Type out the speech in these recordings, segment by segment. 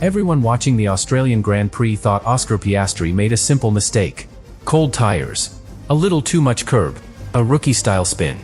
Everyone watching the Australian Grand Prix thought Oscar Piastri made a simple mistake. Cold tires. A little too much curb. A rookie-style spin.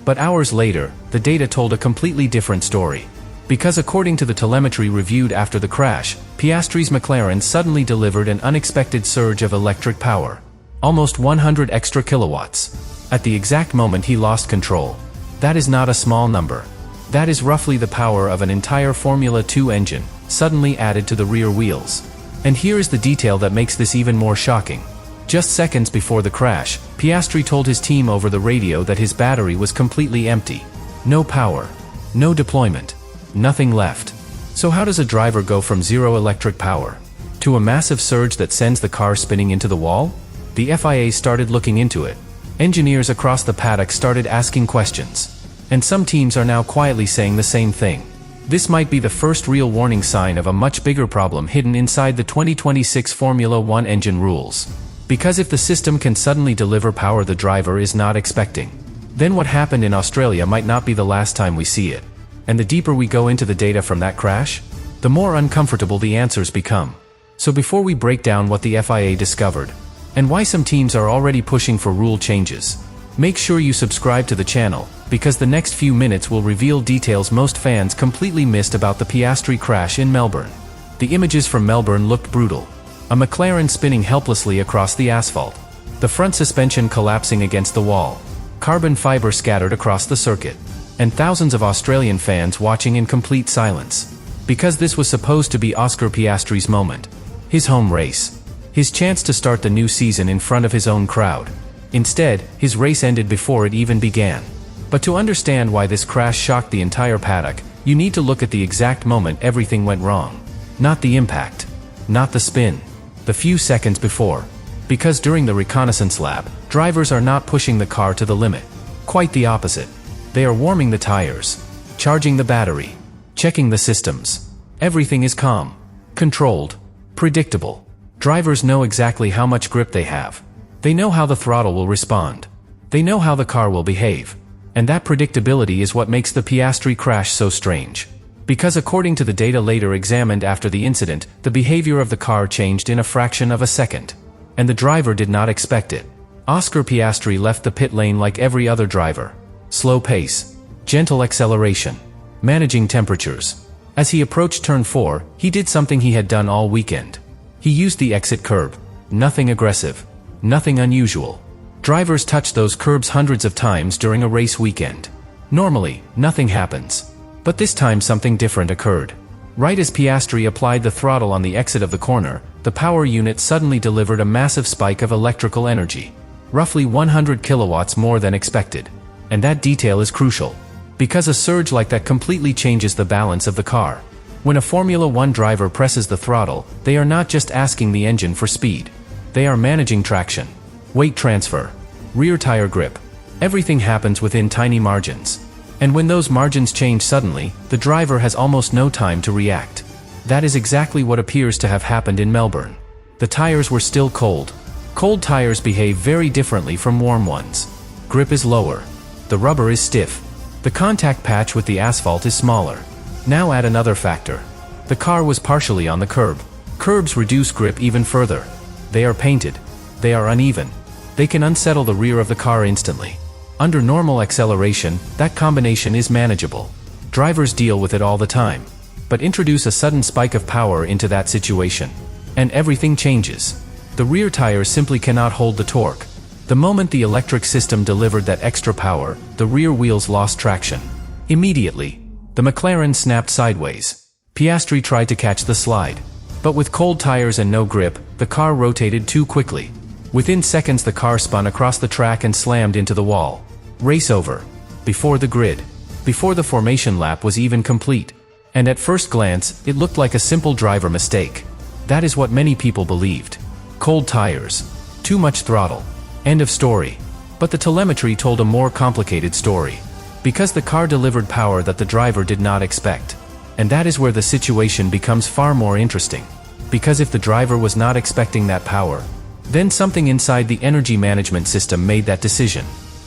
But hours later, the data told a completely different story. Because according to the telemetry reviewed after the crash, Piastri's McLaren suddenly delivered an unexpected surge of electric power. Almost 100 extra kilowatts. At the exact moment he lost control. That is not a small number. That is roughly the power of an entire Formula 2 engine, suddenly added to the rear wheels. And here is the detail that makes this even more shocking. Just seconds before the crash, Piastri told his team over the radio that his battery was completely empty. No power. No deployment. Nothing left. So how does a driver go from zero electric power to a massive surge that sends the car spinning into the wall? The FIA started looking into it. Engineers across the paddock started asking questions. And some teams are now quietly saying the same thing. This might be the first real warning sign of a much bigger problem hidden inside the 2026 Formula 1 engine rules. Because if the system can suddenly deliver power the driver is not expecting, then what happened in Australia might not be the last time we see it. And the deeper we go into the data from that crash, the more uncomfortable the answers become. So before we break down what the FIA discovered, and why some teams are already pushing for rule changes, make sure you subscribe to the channel, because the next few minutes will reveal details most fans completely missed about the Piastri crash in Melbourne. The images from Melbourne looked brutal. A McLaren spinning helplessly across the asphalt. The front suspension collapsing against the wall. Carbon fiber scattered across the circuit. And thousands of Australian fans watching in complete silence. Because this was supposed to be Oscar Piastri's moment. His home race. His chance to start the new season in front of his own crowd. Instead, his race ended before it even began. But to understand why this crash shocked the entire paddock, you need to look at the exact moment everything went wrong. Not the impact. Not the spin. The few seconds before. Because during the reconnaissance lap, drivers are not pushing the car to the limit. Quite the opposite. They are warming the tires. Charging the battery. Checking the systems. Everything is calm. Controlled. Predictable. Drivers know exactly how much grip they have. They know how the throttle will respond. They know how the car will behave. And that predictability is what makes the Piastri crash so strange. Because according to the data later examined after the incident, the behavior of the car changed in a fraction of a second. And the driver did not expect it. Oscar Piastri left the pit lane like every other driver. Slow pace. Gentle acceleration. Managing temperatures. As he approached turn 4, he did something he had done all weekend. He used the exit curb. Nothing aggressive. Nothing unusual. Drivers touch those curbs hundreds of times during a race weekend. Normally, nothing happens. But this time something different occurred. Right as Piastri applied the throttle on the exit of the corner, the power unit suddenly delivered a massive spike of electrical energy. Roughly 100 kilowatts more than expected. And that detail is crucial. Because a surge like that completely changes the balance of the car. When a Formula 1 driver presses the throttle, they are not just asking the engine for speed. They are managing traction, weight transfer, rear tire grip. Everything happens within tiny margins. And when those margins change suddenly, the driver has almost no time to react. That is exactly what appears to have happened in Melbourne. The tires were still cold. Cold tires behave very differently from warm ones. Grip is lower. The rubber is stiff. The contact patch with the asphalt is smaller. Now add another factor. The car was partially on the curb. Curbs reduce grip even further. They are painted. They are uneven. They can unsettle the rear of the car instantly. Under normal acceleration, that combination is manageable. Drivers deal with it all the time. But introduce a sudden spike of power into that situation. And everything changes. The rear tires simply cannot hold the torque. The moment the electric system delivered that extra power, the rear wheels lost traction. Immediately, the McLaren snapped sideways. Piastri tried to catch the slide. But with cold tires and no grip, the car rotated too quickly. Within seconds the car spun across the track and slammed into the wall. Race over. Before the grid. Before the formation lap was even complete. And at first glance, it looked like a simple driver mistake. That is what many people believed. Cold tires. Too much throttle. End of story. But the telemetry told a more complicated story. Because the car delivered power that the driver did not expect. And that is where the situation becomes far more interesting. Because if the driver was not expecting that power, then something inside the energy management system made that decision.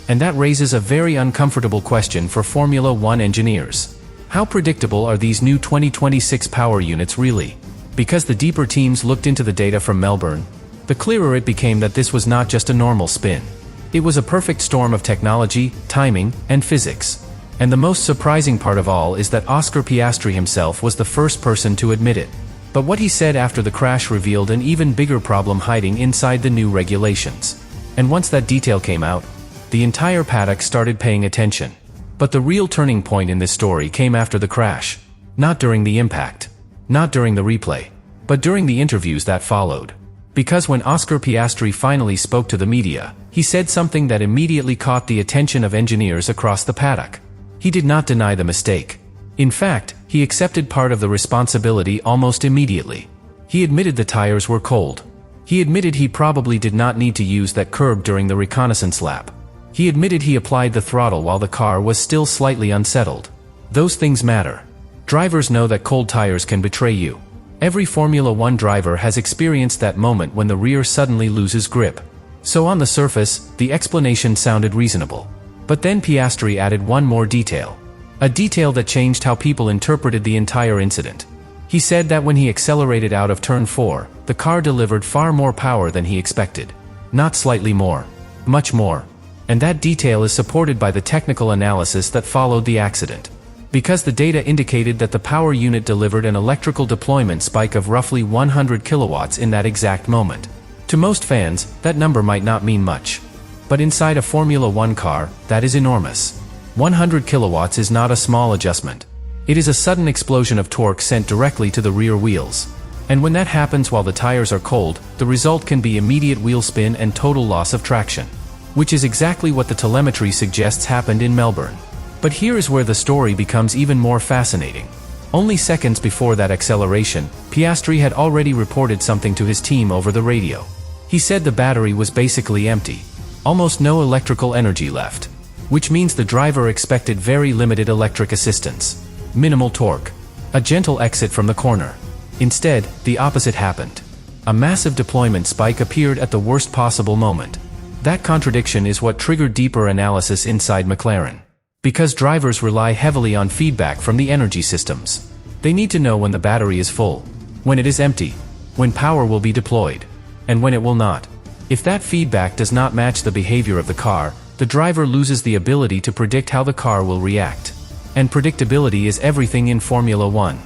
And that raises a very uncomfortable question for Formula 1 engineers. How predictable are these new 2026 power units really? Because the deeper teams looked into the data from Melbourne, the clearer it became that this was not just a normal spin. It was a perfect storm of technology, timing, and physics. And the most surprising part of all is that Oscar Piastri himself was the first person to admit it. But what he said after the crash revealed an even bigger problem hiding inside the new regulations. And once that detail came out, the entire paddock started paying attention. But the real turning point in this story came after the crash. Not during the impact. Not during the replay. But during the interviews that followed. Because when Oscar Piastri finally spoke to the media, he said something that immediately caught the attention of engineers across the paddock. He did not deny the mistake. In fact, he accepted part of the responsibility almost immediately. He admitted the tires were cold. He admitted he probably did not need to use that curb during the reconnaissance lap. He admitted he applied the throttle while the car was still slightly unsettled. Those things matter. Drivers know that cold tires can betray you. Every Formula One driver has experienced that moment when the rear suddenly loses grip. So on the surface, the explanation sounded reasonable. But then Piastri added one more detail. A detail that changed how people interpreted the entire incident. He said that when he accelerated out of turn 4, the car delivered far more power than he expected. Not slightly more. Much more. And that detail is supported by the technical analysis that followed the accident. Because the data indicated that the power unit delivered an electrical deployment spike of roughly 100 kilowatts in that exact moment. To most fans, that number might not mean much. But inside a Formula One car, that is enormous. 100 kilowatts is not a small adjustment. It is a sudden explosion of torque sent directly to the rear wheels. And when that happens while the tires are cold, the result can be immediate wheel spin and total loss of traction. Which is exactly what the telemetry suggests happened in Melbourne. But here is where the story becomes even more fascinating. Only seconds before that acceleration, Piastri had already reported something to his team over the radio. He said the battery was basically empty. Almost no electrical energy left. Which means the driver expected very limited electric assistance. Minimal torque. A gentle exit from the corner. Instead, the opposite happened. A massive deployment spike appeared at the worst possible moment. That contradiction is what triggered deeper analysis inside McLaren. Because drivers rely heavily on feedback from the energy systems. They need to know when the battery is full, when it is empty, when power will be deployed, and when it will not. If that feedback does not match the behavior of the car, the driver loses the ability to predict how the car will react. And predictability is everything in Formula One.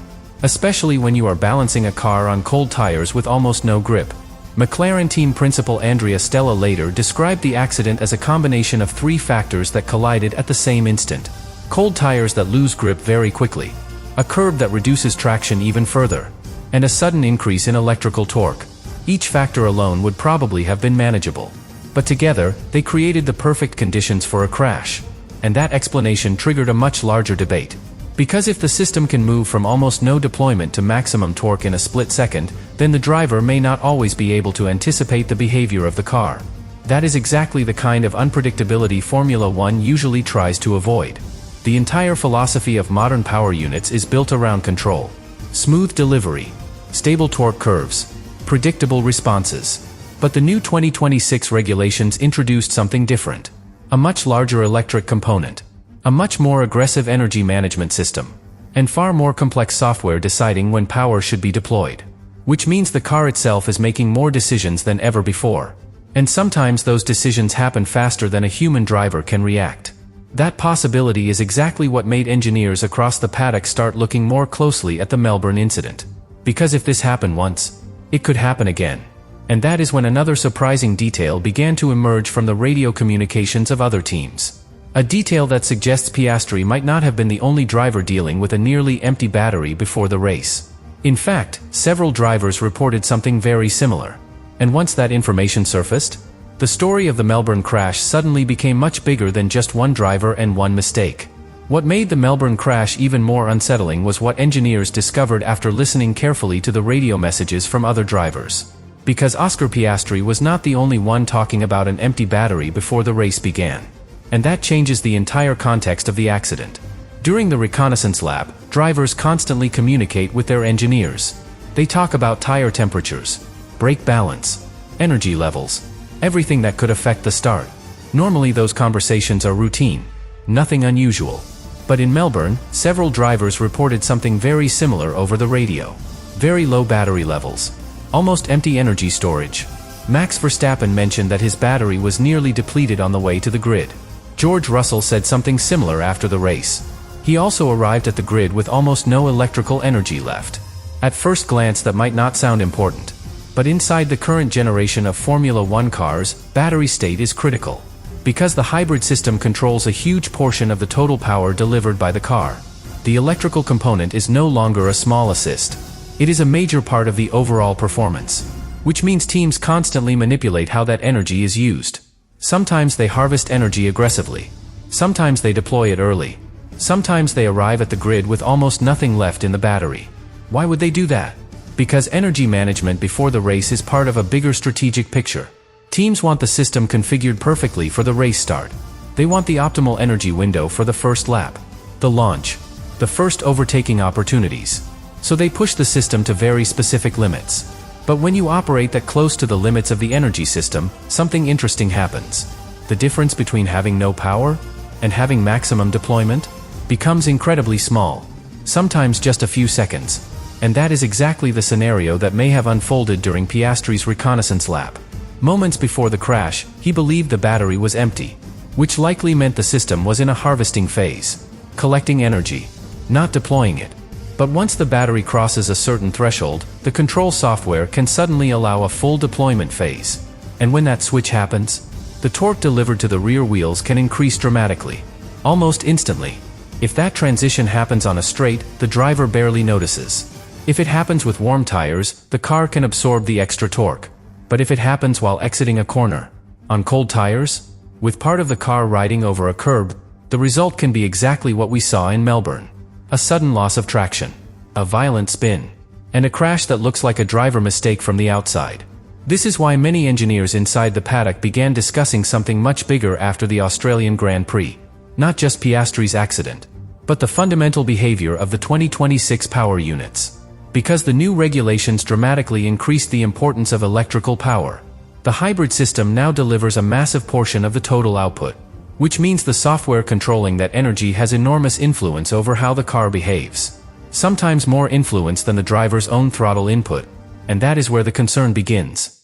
Especially when you are balancing a car on cold tires with almost no grip. McLaren team principal Andrea Stella later described the accident as a combination of 3 factors that collided at the same instant. Cold tires that lose grip very quickly. A curb that reduces traction even further. And a sudden increase in electrical torque. Each factor alone would probably have been manageable. But together, they created the perfect conditions for a crash. And that explanation triggered a much larger debate. Because if the system can move from almost no deployment to maximum torque in a split second, then the driver may not always be able to anticipate the behavior of the car. That is exactly the kind of unpredictability Formula One usually tries to avoid. The entire philosophy of modern power units is built around control. Smooth delivery. Stable torque curves. Predictable responses. But the new 2026 regulations introduced something different. A much larger electric component. A much more aggressive energy management system. And far more complex software deciding when power should be deployed. Which means the car itself is making more decisions than ever before. And sometimes those decisions happen faster than a human driver can react. That possibility is exactly what made engineers across the paddock start looking more closely at the Melbourne incident. Because if this happened once, it could happen again. And that is when another surprising detail began to emerge from the radio communications of other teams. A detail that suggests Piastri might not have been the only driver dealing with a nearly empty battery before the race. In fact, several drivers reported something very similar. And once that information surfaced, the story of the Melbourne crash suddenly became much bigger than just one driver and one mistake. What made the Melbourne crash even more unsettling was what engineers discovered after listening carefully to the radio messages from other drivers. Because Oscar Piastri was not the only one talking about an empty battery before the race began. And that changes the entire context of the accident. During the reconnaissance lap, drivers constantly communicate with their engineers. They talk about tire temperatures, brake balance, energy levels, everything that could affect the start. Normally those conversations are routine, nothing unusual. But in Melbourne, several drivers reported something very similar over the radio. very low battery levels, almost empty energy storage. Max Verstappen mentioned that his battery was nearly depleted on the way to the grid. George Russell said something similar after the race. He also arrived at the grid with almost no electrical energy left. At first glance that might not sound important, but inside the current generation of Formula One cars, battery state is critical. Because the hybrid system controls a huge portion of the total power delivered by the car, the electrical component is no longer a small assist. It is a major part of the overall performance, which means teams constantly manipulate how that energy is used. Sometimes they harvest energy aggressively. Sometimes they deploy it early. Sometimes they arrive at the grid with almost nothing left in the battery. Why would they do that? Because energy management before the race is part of a bigger strategic picture. Teams want the system configured perfectly for the race start. They want the optimal energy window for the first lap, the launch, the first overtaking opportunities. So they push the system to very specific limits. But when you operate that close to the limits of the energy system, something interesting happens. The difference between having no power and having maximum deployment becomes incredibly small, sometimes just a few seconds. And that is exactly the scenario that may have unfolded during Piastri's reconnaissance lap. Moments before the crash, he believed the battery was empty, which likely meant the system was in a harvesting phase, collecting energy, not deploying it. But once the battery crosses a certain threshold, the control software can suddenly allow a full deployment phase. And when that switch happens, the torque delivered to the rear wheels can increase dramatically, almost instantly. If that transition happens on a straight, the driver barely notices. If it happens with warm tires, the car can absorb the extra torque. But if it happens while exiting a corner, on cold tires, with part of the car riding over a curb, the result can be exactly what we saw in Melbourne. A sudden loss of traction, a violent spin, and a crash that looks like a driver mistake from the outside. This is why many engineers inside the paddock began discussing something much bigger after the Australian Grand Prix. Not just Piastri's accident, but the fundamental behavior of the 2026 power units. Because the new regulations dramatically increased the importance of electrical power, the hybrid system now delivers a massive portion of the total output, which means the software controlling that energy has enormous influence over how the car behaves. Sometimes more influence than the driver's own throttle input, and that is where the concern begins.